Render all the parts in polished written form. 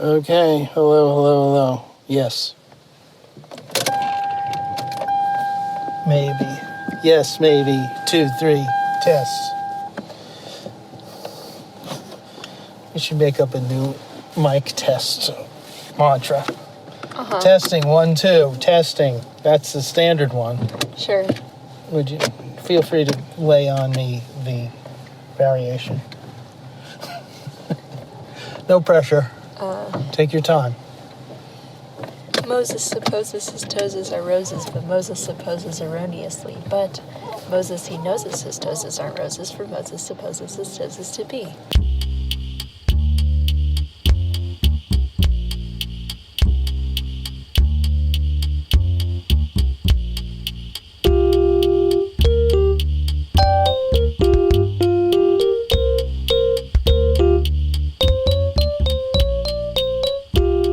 Okay, hello. Yes. Maybe. Yes, maybe. 2, 3, tests. We should make up a new mic test mantra. Uh-huh. Testing, 1, 2, testing. That's the standard one. Sure. Would you feel free to lay on me the variation? No pressure. Take your time. Moses supposes his toes are roses, but Moses supposes erroneously. But Moses, he knows his toes aren't roses, for Moses supposes his toes to be.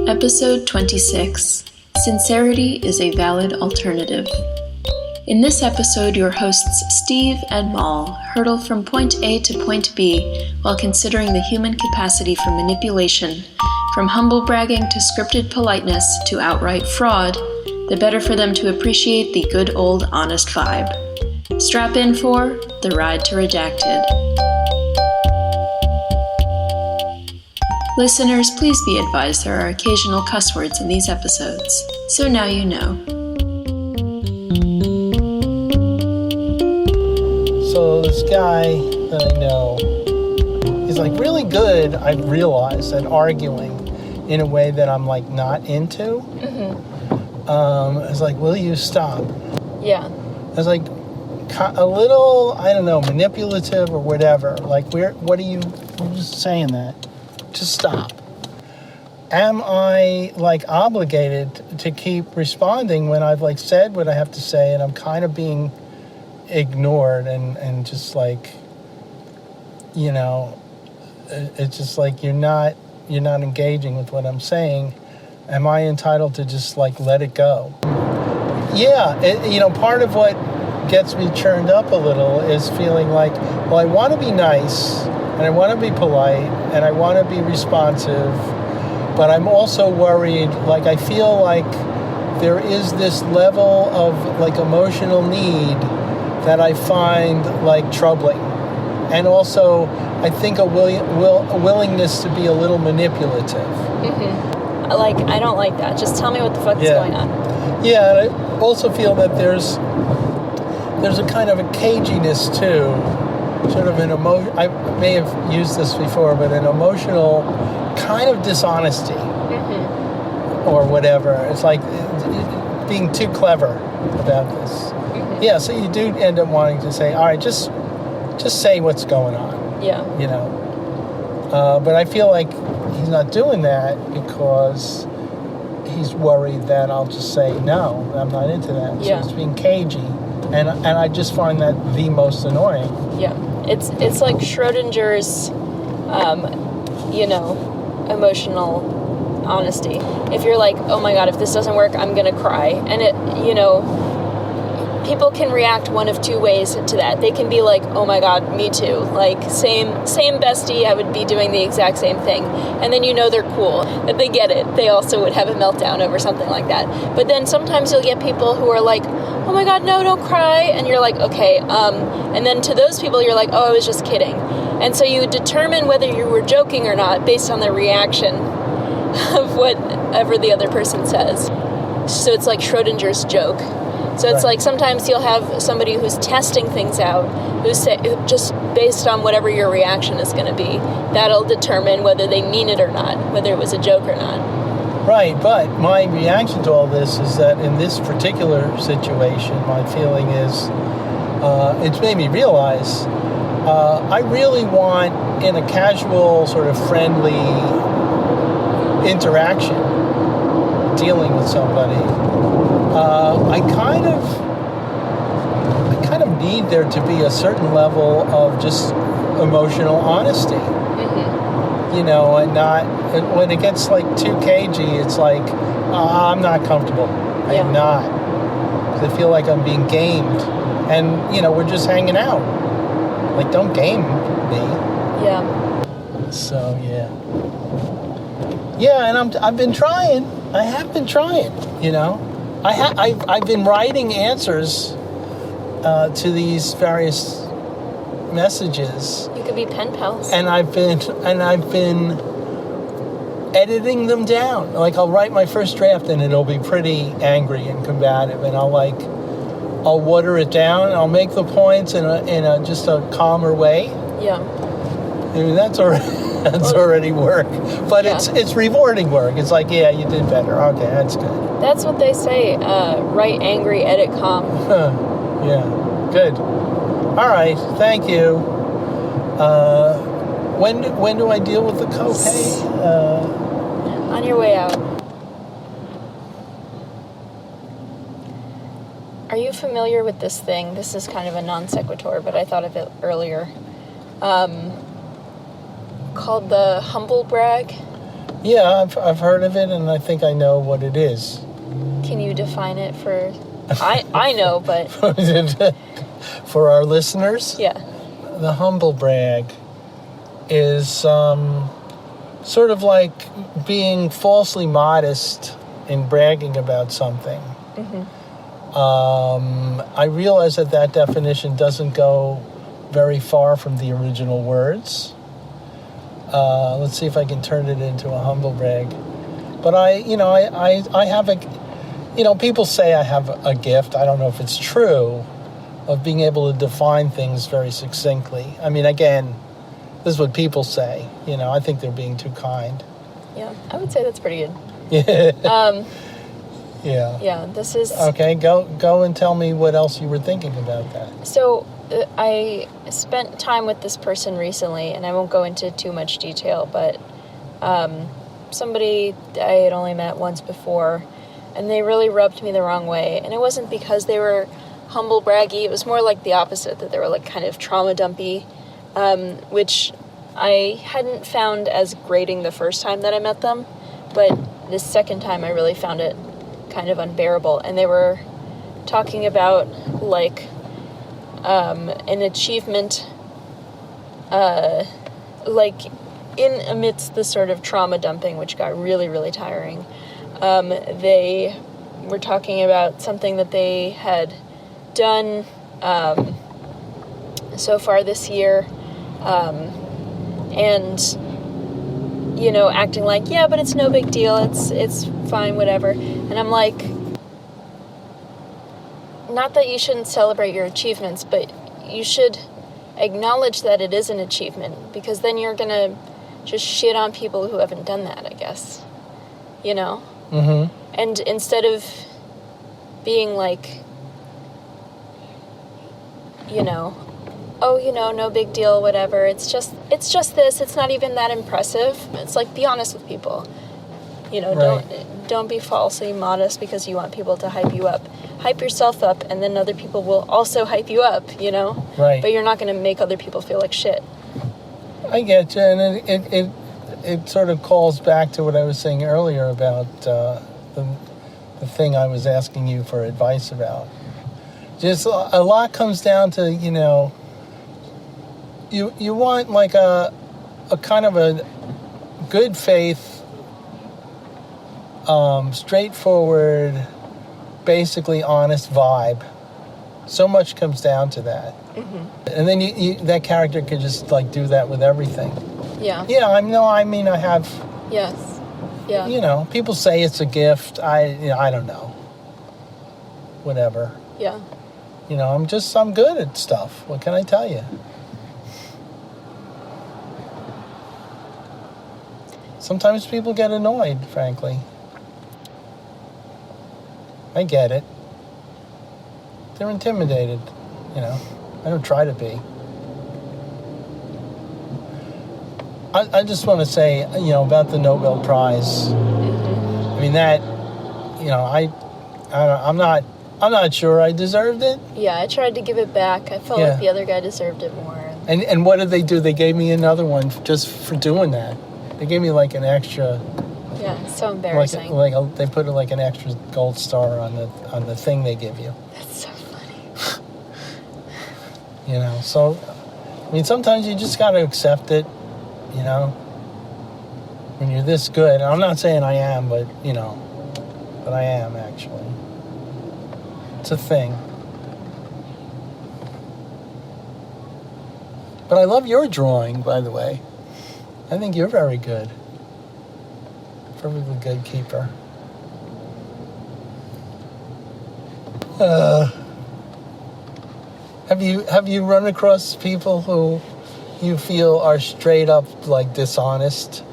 Episode 26. Sincerity is a valid alternative. In this episode, your hosts Steve and Mal hurtle from point A to point B while considering the human capacity for manipulation, from humble bragging to scripted politeness to outright fraud, the better for them to appreciate the good old honest vibe. Strap in for The Ride to Redacted. Listeners, please be advised there are occasional cuss words in these episodes, so now you know. So this guy that I know is like really good, I've realized, at arguing in a way that I'm like not into. It's like, will you stop? Yeah. It's like a little, I don't know, manipulative or whatever. Like, what are you, I'm just saying that. Just stop. Am I like obligated to keep responding when I've like said what I have to say and I'm kind of being ignored and just like, you know, it's just like you're not engaging with what I'm saying. Am I entitled to just like let it go? Yeah, part of what gets me churned up a little is feeling like, well, I want to be nice and I want to be polite and I want to be responsive, but I'm also worried, like I feel like there is this level of like emotional need that I find like troubling. And also, I think a willingness to be a little manipulative. Mm-hmm. Like, I don't like that. Just tell me what the fuck is going on. Yeah, and I also feel that there's a kind of a caginess too. Sort of an emotion, I may have used this before, but an emotional kind of dishonesty or whatever. It's like being too clever about this. Mm-hmm. Yeah, so you do end up wanting to say, all right, just say what's going on. Yeah. You know. But I feel like he's not doing that because he's worried that I'll just say, no, I'm not into that. Yeah. So it's being cagey. And I just find that the most annoying. Yeah. It's like Schrodinger's, emotional honesty. If you're like, oh my God, if this doesn't work, I'm going to cry. And people can react one of two ways to that. They can be like, oh my God, me too. Like, same bestie, I would be doing the exact same thing. And then they're cool, that they get it. They also would have a meltdown over something like that. But then sometimes you'll get people who are like, oh my God, no, don't cry. And you're like, okay. And then to those people, you're like, oh, I was just kidding. And so you determine whether you were joking or not based on the reaction of whatever the other person says. So it's like Schrodinger's joke. So it's like sometimes you'll have somebody who's testing things out, who's just based on whatever your reaction is going to be. That'll determine whether they mean it or not, whether it was a joke or not. Right, but my reaction to all this is that in this particular situation, my feeling is, it's made me realize, I really want, in a casual, sort of friendly interaction, dealing with somebody, I kind of need there to be a certain level of just emotional honesty. Mm-hmm. And not, when it gets like too cagey, it's like, I'm not comfortable. I am not. Because I feel like I'm being gamed. And, we're just hanging out. Like, don't game me. Yeah. So, yeah. Yeah, and I've been trying. I have been trying. You know, I've been writing answers to these various messages. You could be pen pals. And I've been editing them down. Like, I'll write my first draft and it'll be pretty angry and combative, and I'll water it down. I'll make the points in a just a calmer way. Yeah. I mean, that's already work, but Yeah. it's rewarding work. It's like, yeah, you did better. Okay, that's good. That's what they say. Write angry, edit calm. Yeah, good. All right, thank you. When do I deal with the copay? On your way out. Are you familiar with this thing? This is kind of a non sequitur, but I thought of it earlier. Called the humble brag. Yeah, I've heard of it, and I think I know what it is. Can you define it for... I know, but... For our listeners? Yeah. The humble brag is sort of like being falsely modest in bragging about something. Mm-hmm. I realize that definition doesn't go very far from the original words. Let's see if I can turn it into a humble brag. But I have a, people say I have a gift. I don't know if it's true, of being able to define things very succinctly. I mean, again, this is what people say. I think they're being too kind. Yeah, I would say that's pretty good. Yeah. Yeah. Yeah, this is... Okay, go and tell me what else you were thinking about that. So, I spent time with this person recently, and I won't go into too much detail, but somebody I had only met once before, and they really rubbed me the wrong way. And it wasn't because they were humble braggy, it was more like the opposite, that they were like kind of trauma dumpy, which I hadn't found as grating the first time that I met them, but this second time I really found it kind of unbearable. And they were talking about like an achievement, like in amidst the sort of trauma dumping, which got really, really tiring. They were talking about something that they had done so far this year, and acting like, yeah, but it's no big deal, it's fine, whatever. And I'm like, not that you shouldn't celebrate your achievements, but you should acknowledge that it is an achievement, because then you're gonna just shit on people who haven't done that, I guess. Mm-hmm. And instead of being like, no big deal, whatever, it's just this, it's not even that impressive. It's like, be honest with people. Right. Don't be falsely modest because you want people to hype you up. Hype yourself up, and then other people will also hype you up, Right. But you're not going to make other people feel like shit. I get you, and it sort of calls back to what I was saying earlier about the thing I was asking you for advice about. Just a lot comes down to, you want like a kind of a good faith, straightforward, basically honest vibe. So much comes down to that. Mm-hmm. And then you that character could just like do that with everything. Yeah. Yeah, I have. Yes. Yeah. People say it's a gift. I don't know. Whatever. Yeah. I'm good at stuff. What can I tell you? Sometimes people get annoyed, frankly. I get it. They're intimidated, I don't try to be. I just want to say, about the Nobel Prize. Mm-hmm. I mean, that, I'm not sure I deserved it. Yeah, I tried to give it back. I felt like the other guy deserved it more. And what did they do? They gave me another one just for doing that. They gave me like an extra. Yeah, it's so embarrassing. They put like an extra gold star on the thing they give you. That's so funny. So, I mean, sometimes you just got to accept it, when you're this good. I'm not saying I am, but but I am actually. It's a thing. But I love your drawing, by the way. I think you're very good. Perfectly good keeper. Have you run across people who you feel are straight up like dishonest?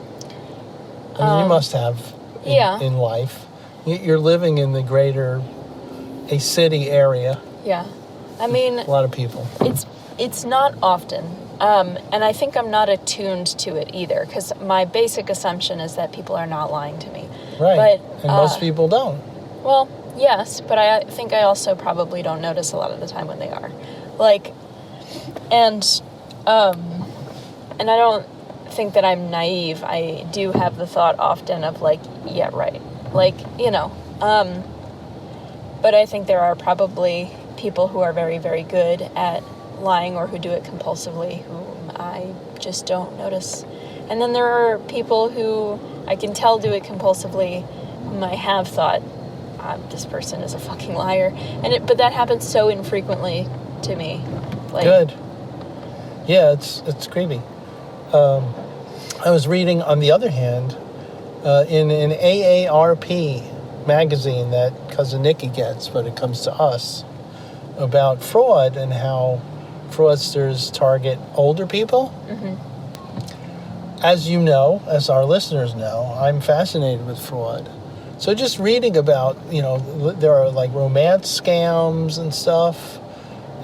I mean, you must have in life. You're living in a city area. Yeah. I mean, a lot of people. It's not often. And I think I'm not attuned to it either, because my basic assumption is that people are not lying to me. Right. And most people don't. Well, yes, but I think I also probably don't notice a lot of the time when they are. And I don't think that I'm naive. I do have the thought often of yeah, right. But I think there are probably people who are very, very good at lying or who do it compulsively whom I just don't notice. And then there are people who I can tell do it compulsively whom I have thought, this person is a fucking liar. But that happens so infrequently to me. Good. Yeah, it's creepy. I was reading, on the other hand, in an AARP magazine that Cousin Nikki gets when it comes to us, about fraud and how fraudsters target older people. Mm-hmm. As you know, as our listeners know, I'm fascinated with fraud. So just reading about, there are romance scams and stuff.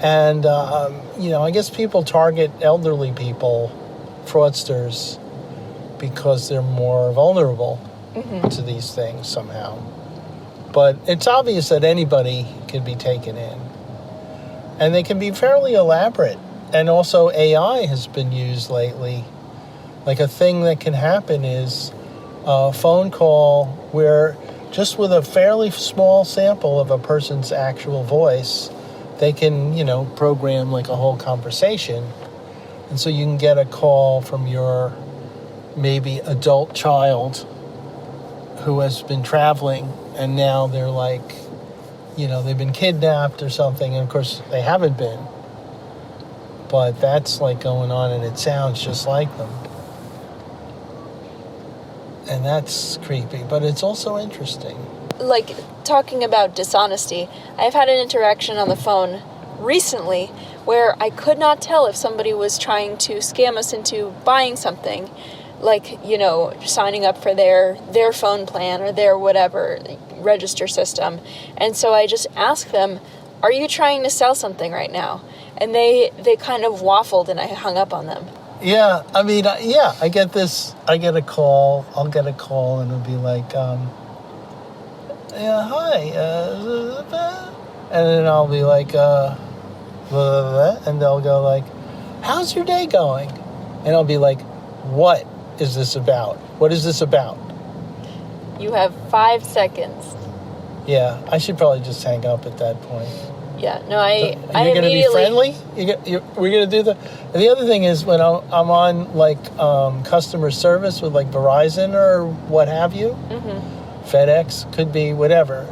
And, I guess people target elderly people, fraudsters, because they're more vulnerable to these things somehow. But it's obvious that anybody can be taken in. And they can be fairly elaborate. And also AI has been used lately. Like a thing that can happen is a phone call where just with a fairly small sample of a person's actual voice, they can, program a whole conversation. And so you can get a call from your maybe adult child who has been traveling and now they're they've been kidnapped or something. And of course they haven't been. But that's going on and it sounds just like them. And that's creepy, but it's also interesting. Talking about dishonesty, I've had an interaction on the phone recently where I could not tell if somebody was trying to scam us into buying something, signing up for their phone plan or their whatever register system. And so I just asked them, are you trying to sell something right now? And they kind of waffled and I hung up on them. Yeah, I mean, I get this. I'll get a call and it'll be hi, and then I'll be blah, blah, blah, and they'll go how's your day going? And I'll be what is this about? What is this about? You have 5 seconds. Yeah, I should probably just hang up at that point. Yeah, no, I you're going to be friendly? We're going to do the other thing is when I'm on customer service with Verizon or what have you, FedEx, could be whatever.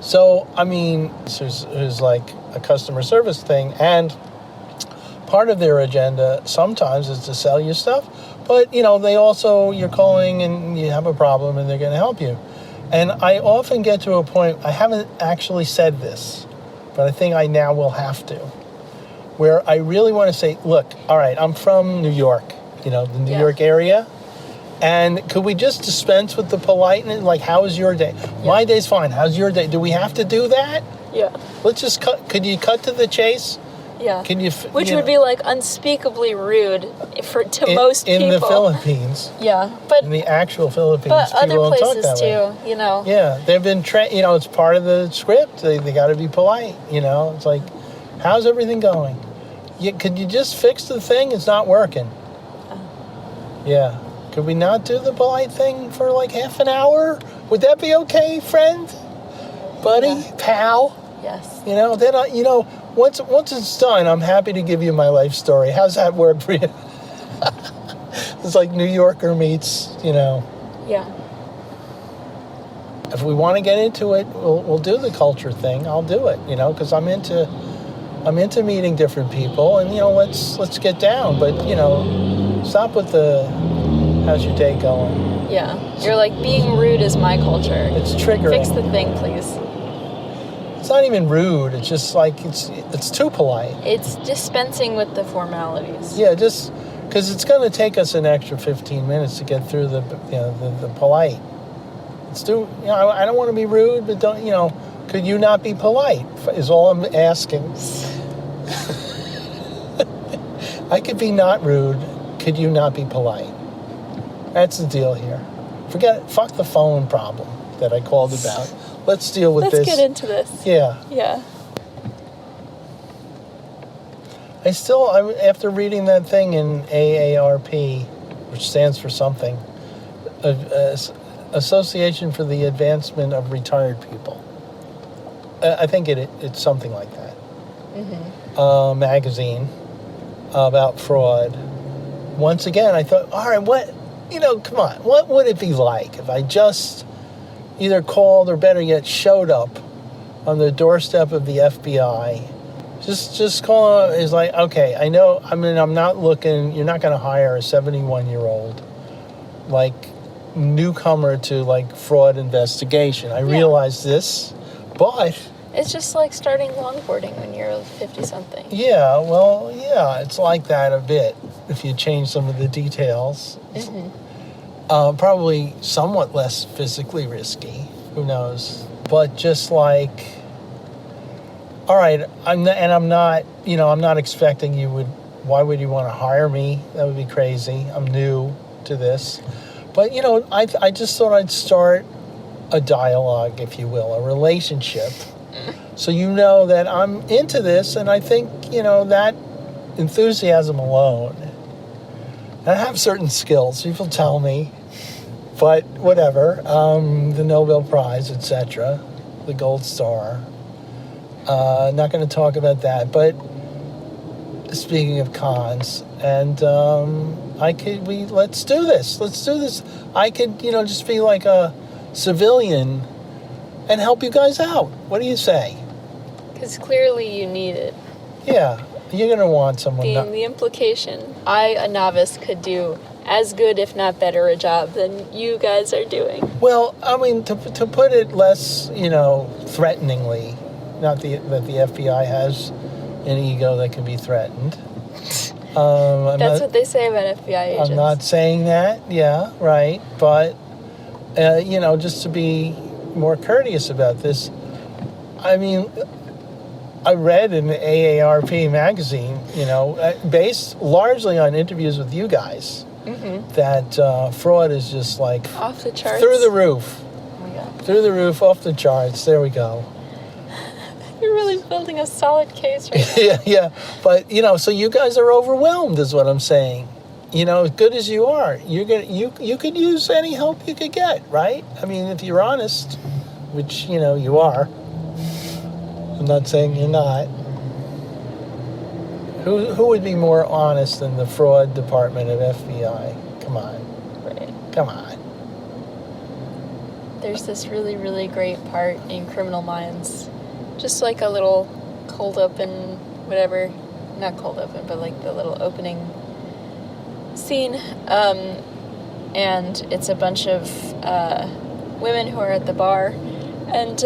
So, I mean, there's a customer service thing, and part of their agenda sometimes is to sell you stuff, but, they also, you're calling and you have a problem and they're going to help you. And I often get to a point, I haven't actually said this, but I think I now will have to, where I really want to say, look, all right, I'm from New York, the New York area, and could we just dispense with the politeness? How was your day? Yeah. My day's fine. How's your day? Do we have to do that? Yeah. Let's just cut. Could you cut to the chase? Yeah. Can you? Which would be unspeakably rude to most people in the Philippines. Yeah, but in the actual Philippines, but people other don't places talk that too. way. Yeah, they've been trained. It's part of the script. They got to be polite. It's how's everything going? Could you just fix the thing? It's not working. Yeah. Could we not do the polite thing for half an hour? Would that be okay, friend, buddy, pal? Yes. Then once it's done, I'm happy to give you my life story. How's that work for you? It's New Yorker meets, Yeah. Yeah. If we want to get into it, we'll do the culture thing. I'll do it, because I'm into meeting different people, and let's get down. But stop with the how's your day going? Yeah. You're like, being rude is my culture. It's triggering. Fix the thing, please. It's not even rude. It's just like it's too polite. It's dispensing with the formalities. Yeah, just because it's going to take us an extra 15 minutes to get through the polite. It's too. I don't want to be rude, but don't. Could you not be polite? Is all I'm asking. I could be not rude. Could you not be polite? That's the deal here. Fuck the phone problem that I called about. Let's deal with this. Let's get into this. Yeah. Yeah. After reading that thing in AARP, which stands for something, Association for the Advancement of Retired People. I think it's something like that. Mm-hmm. Magazine about fraud. Once again, I thought, all right, come on, what would it be like if I just either called or better yet showed up on the doorstep of the FBI? Just call is like, okay, I know, I'm not looking, you're not going to hire a 71-year-old like newcomer to like fraud investigation. I realize this, but it's just like starting longboarding when you're 50-something. Yeah, well, yeah, it's like that a bit if you change some of the details. Mm-hmm. Probably somewhat less physically risky. Who knows? But just like, all right, I'm not expecting you would. Why would you want to hire me? That would be crazy. I'm new to this, but I just thought I'd start a dialogue, if you will, a relationship. So that I'm into this, and I think, that enthusiasm alone. I have certain skills, people tell me, but whatever. The Nobel Prize, etc., the Gold Star. Not going to talk about that, but speaking of cons, and let's do this. I could, just be like a civilian and help you guys out. What do you say? Because clearly you need it. Yeah, you're going to want someone. The implication, a novice, could do as good, if not better, a job than you guys are doing. Well, to put it less, threateningly, not that the FBI has an ego that can be threatened. That's what they say about FBI agents. I'm not saying that, yeah, right, but, just to be more courteous about this, I read in the AARP magazine, based largely on interviews with you guys, mm-hmm. that fraud is just like off the charts, through the roof. Oh my God. Through the roof, off the charts. There we go. You're really building a solid case right now. yeah. But so you guys are overwhelmed, is what I'm saying. As good as you are, you could use any help you could get, right? If you're honest, which you are. I'm not saying you're not. Who would be more honest than the fraud department of FBI? Come on. Right. Come on. There's this really, really great part in Criminal Minds. Just like a little cold open, whatever. Not cold open, but like the little opening scene. And it's a bunch of women who are at the bar. And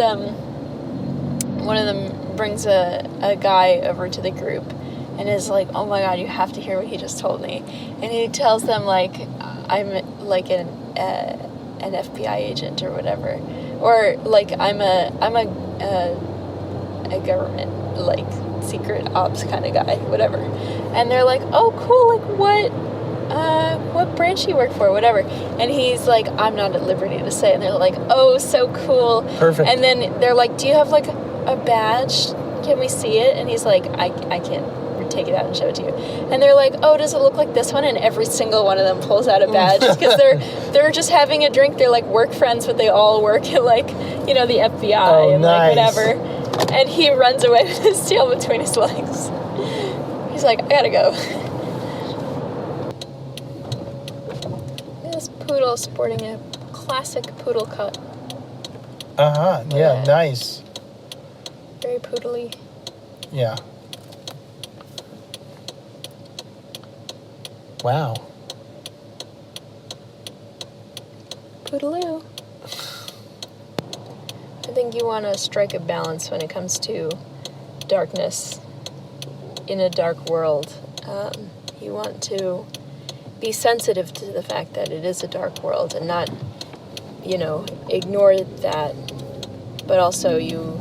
one of them brings a guy over to the group and is like, oh my God, you have to hear what he just told me. And he tells them, like, I'm like an FBI agent or whatever. Or like I'm a government, like, secret ops kind of guy, whatever. And they're like, oh, cool, like, what branch you work for, whatever. And he's like, I'm not at liberty to say. And they're like, oh, so cool. Perfect. And then they're like, do you have, like, a badge? Can we see it? And he's like, I can't take it out and show it to you. And they're like, oh, does it look like this one? And every single one of them pulls out a badge because they're just having a drink. They're, like, work friends, but they all work at, like, the FBI and, nice. like, whatever. And he runs away with his tail between his legs. He's like, I gotta go. This poodle sporting a classic poodle cut. Uh-huh. Yeah, Yeah. nice. Very poodly. Yeah. Wow. Poodaloo. I think you want to strike a balance when it comes to darkness in a dark world. You want to be sensitive to the fact that it is a dark world and not, ignore that. But also you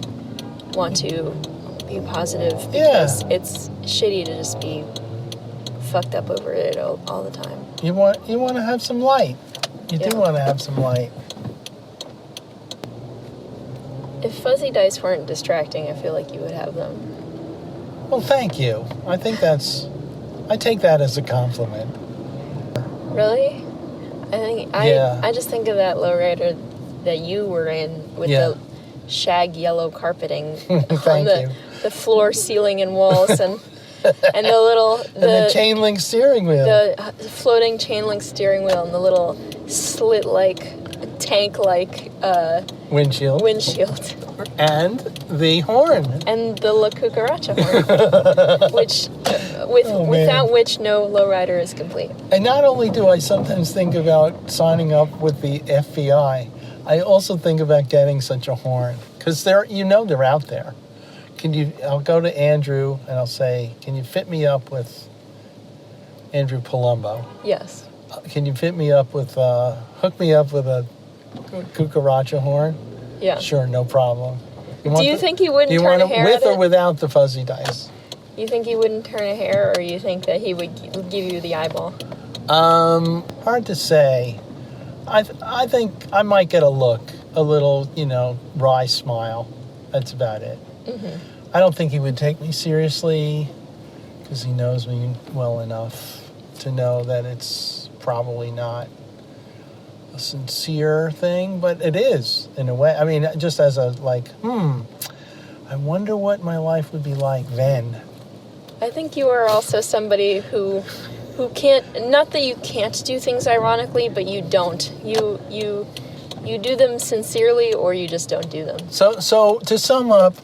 want to be positive because it's shitty to just be fucked up over it all the time. You want to have some light. You do want to have some light. If fuzzy dice weren't distracting, I feel like you would have them. Well, thank you. I take that as a compliment. Really? I just think of that lowrider that you were in with the shag yellow carpeting on the floor, ceiling, and walls, and the chain link steering wheel, the floating chain link steering wheel, and the little slit tank windshield, and the horn, and the La Cucaracha horn, without which no lowrider is complete. And not only do I sometimes think about signing up with the FBI, I also think about getting such a horn because they're out there. I'll go to Andrew and I'll say, can you fit me up with Andrew Palumbo? Yes. Can you fit me up with hook me up with a cucaracha horn? Yeah. Sure, no problem. Do you think he wouldn't turn a hair with at or it? without the fuzzy dice? You think he wouldn't turn a hair, or you think that he would give you the eyeball? Hard to say. I think I might get a little, wry smile. That's about it. Mm-hmm. I don't think he would take me seriously because he knows me well enough to know that it's probably not a sincere thing, but it is in a way. I mean, just as a I wonder what my life would be like then. I think you are also somebody who can't, not that you can't do things ironically, but you don't. You do them sincerely, or you just don't do them. So to sum up,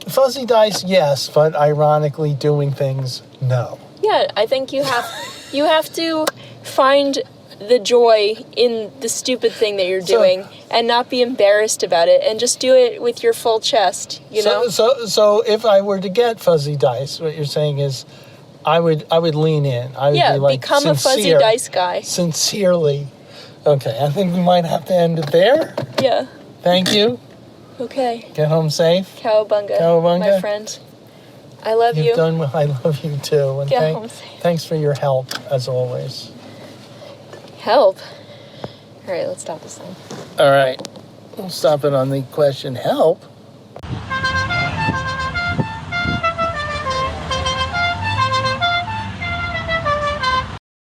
fuzzy dice, yes, but ironically doing things, no. Yeah, I think you have to find the joy in the stupid thing that you're doing and not be embarrassed about it and just do it with your full chest, know? So if I were to get fuzzy dice, what you're saying is I would lean in. I would be become a fuzzy dice guy. Sincerely. Okay, I think we might have to end it there. Yeah. Thank you. Okay. Get home safe. Cowabunga, my friend. I love you. You've done well. I love you too. And Get home safe. Thanks for your help, as always. Help? All right, let's stop this thing. All right. We'll stop it on the question, help.